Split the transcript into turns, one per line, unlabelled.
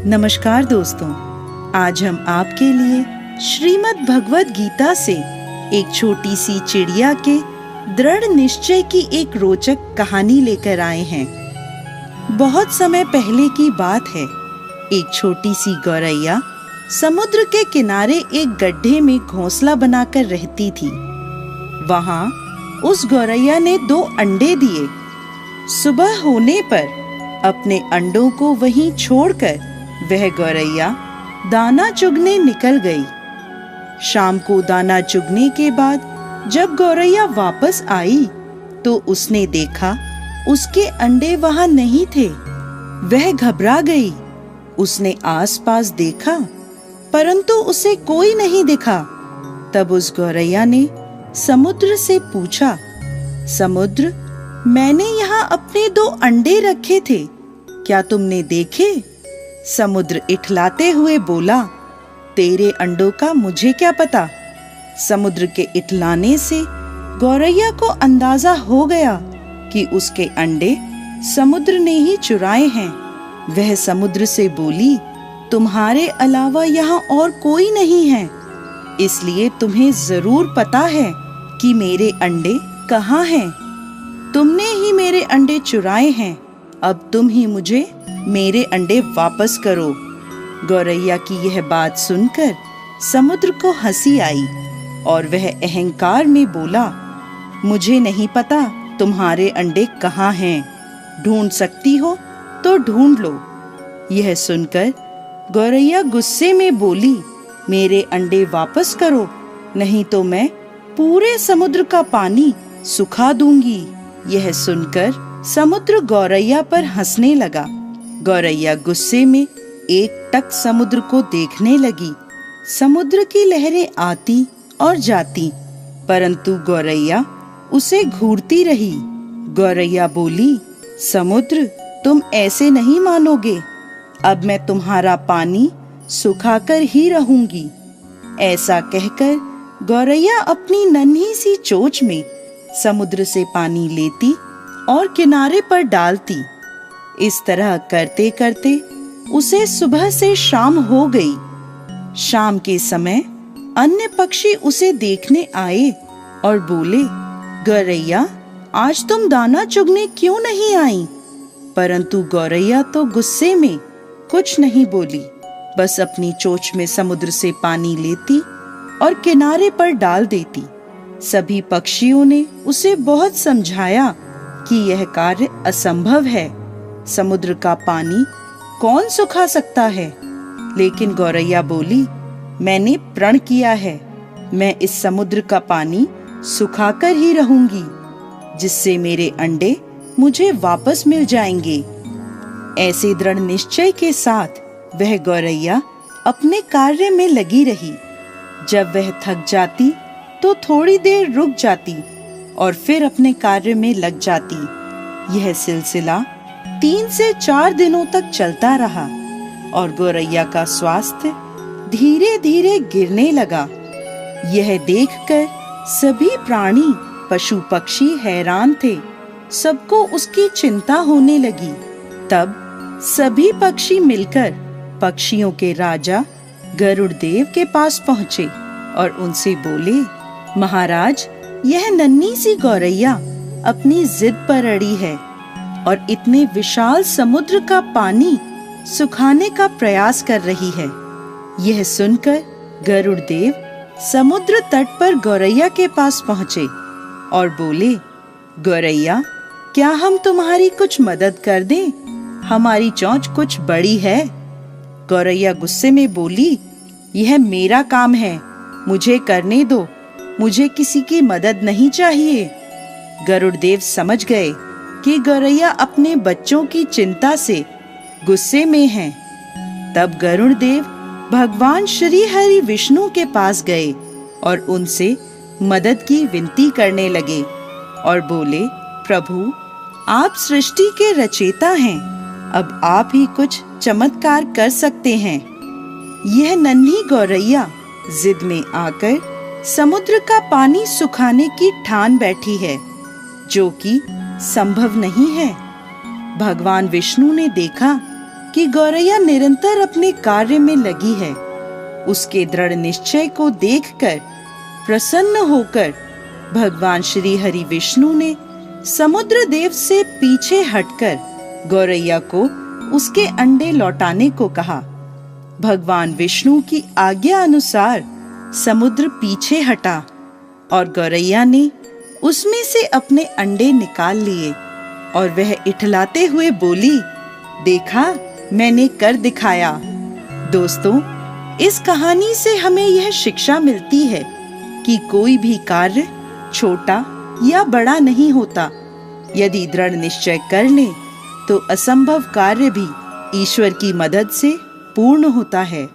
नमस्कार दोस्तों, आज हम आपके लिए श्रीमद् भगवद गीता से एक छोटी सी चिड़िया के दृढ़ निश्चय की एक रोचक कहानी लेकर आए हैं। बहुत समय पहले की बात है। एक छोटी सी गौरैया समुद्र के किनारे एक गड्ढे में घोंसला बनाकर रहती थी। वहां उस गौरैया ने 2 अंडे दिए। सुबह होने पर अपने अंडों को वहीं छोड़कर वह गौरैया दाना चुगने निकल गई। शाम को दाना चुगने के बाद जब गौरैया वापस आई तो उसने देखा उसके अंडे वहां नहीं थे। वह घबरा गई। उसने आसपास देखा परंतु उसे कोई नहीं दिखा। तब उस गौरैया ने समुद्र से पूछा, समुद्र, मैंने यहाँ अपने 2 अंडे रखे थे, क्या तुमने देखे? समुद्र इठलाते हुए बोला, तेरे अंडों का मुझे क्या पता। समुद्र के इठलाने से गौरैया को अंदाजा हो गया कि उसके अंडे समुद्र ने ही चुराए हैं। वह समुद्र से बोली, तुम्हारे अलावा यहाँ और कोई नहीं है, इसलिए तुम्हें जरूर पता है कि मेरे अंडे कहाँ हैं। तुमने ही मेरे अंडे चुराए हैं, अब तुम ही मुझे मेरे अंडे वापस करो। गौरैया की यह बात सुनकर समुद्र को हंसी आई और वह अहंकार में बोला, मुझे नहीं पता तुम्हारे अंडे कहाँ हैं, ढूंढ सकती हो तो ढूंढ लो। यह सुनकर गौरैया गुस्से में बोली, मेरे अंडे वापस करो, नहीं तो मैं पूरे समुद्र का पानी सुखा दूंगी। यह सुनकर समुद्र गौरैया पर हंसने लगा। गौरैया गुस्से में एकटक समुद्र को देखने लगी। समुद्र की लहरें आती और जाती, परंतु गौरैया उसे घूरती रही। गौरैया बोली, समुद्र, तुम ऐसे नहीं मानोगे, अब मैं तुम्हारा पानी सुखाकर ही रहूंगी। ऐसा कहकर गौरैया अपनी नन्ही सी चोंच में समुद्र से पानी लेती और किनारे पर डालती। इस तरह करते करते उसे सुबह से शाम हो गई। शाम के समय अन्य पक्षी उसे देखने आए और बोले, गौरैया, आज तुम दाना चुगने क्यों नहीं आई? परंतु गौरैया तो गुस्से में कुछ नहीं बोली, बस अपनी चोंच में समुद्र से पानी लेती और किनारे पर डाल देती। सभी पक्षियों ने उसे बहुत समझाया कि यह कार्य असंभव है, समुद्र का पानी कौन सुखा सकता है। लेकिन गौरैया बोली, मैंने प्रण किया है, मैं इस समुद्र का पानी सुखाकर ही रहूंगी, जिससे मेरे अंडे मुझे वापस मिल जाएंगे। ऐसे दृढ़ निश्चय के साथ वह गौरैया अपने कार्य में लगी रही। जब वह थक जाती तो थोड़ी देर रुक जाती और फिर अपने कार्य में लग जाती। यह सिलसिला 3 से 4 दिनों तक चलता रहा और गौरैया का स्वास्थ्य धीरे धीरे गिरने लगा। यह देखकर सभी प्राणी, पशु पक्षी हैरान थे। सबको उसकी चिंता होने लगी। तब सभी पक्षी मिलकर पक्षियों के राजा गरुड़ देव के पास पहुँचे और उनसे बोले, महाराज, यह नन्ही सी गौरैया अपनी जिद पर अड़ी है और इतने विशाल समुद्र का पानी सुखाने का प्रयास कर रही है। यह सुनकर गरुड़ देव समुद्र तट पर गौरैया के पास पहुँचे और बोले, गौरैया, क्या हम तुम्हारी कुछ मदद कर दें? हमारी चोंच कुछ बड़ी है। गौरैया गुस्से में बोली, यह मेरा काम है, मुझे करने दो, मुझे किसी की मदद नहीं चाहिए। गरुड़ देव समझ गए कि गौरैया अपने बच्चों की चिंता से गुस्से में है। तब गरुड़ देव भगवान श्री हरि विष्णु के पास गए और उनसे मदद की विनती करने लगे और बोले, प्रभु, आप सृष्टि के रचयिता हैं, अब आप ही कुछ चमत्कार कर सकते हैं। यह नन्ही गौरैया जिद में आकर समुद्र का पानी सुखाने की ठान बैठी है, जो कि संभव नहीं है। भगवान विष्णु ने देखा कि गौरैया निरंतर अपने कार्य में लगी है। उसके दृढ़ निश्चय को देखकर प्रसन्न होकर भगवान श्री हरि विष्णु ने समुद्र देव से पीछे हटकर गौरैया को उसके अंडे लौटाने को कहा। भगवान विष्णु की आज्ञा अनुसार समुद्र पीछे हटा और गौरैया ने उसमें से अपने अंडे निकाल लिए और वह इठलाते हुए बोली, देखा, मैंने कर दिखाया। दोस्तों, इस कहानी से हमें यह शिक्षा मिलती है कि कोई भी कार्य छोटा या बड़ा नहीं होता। यदि दृढ़ निश्चय कर लें तो असंभव कार्य भी ईश्वर की मदद से पूर्ण होता है।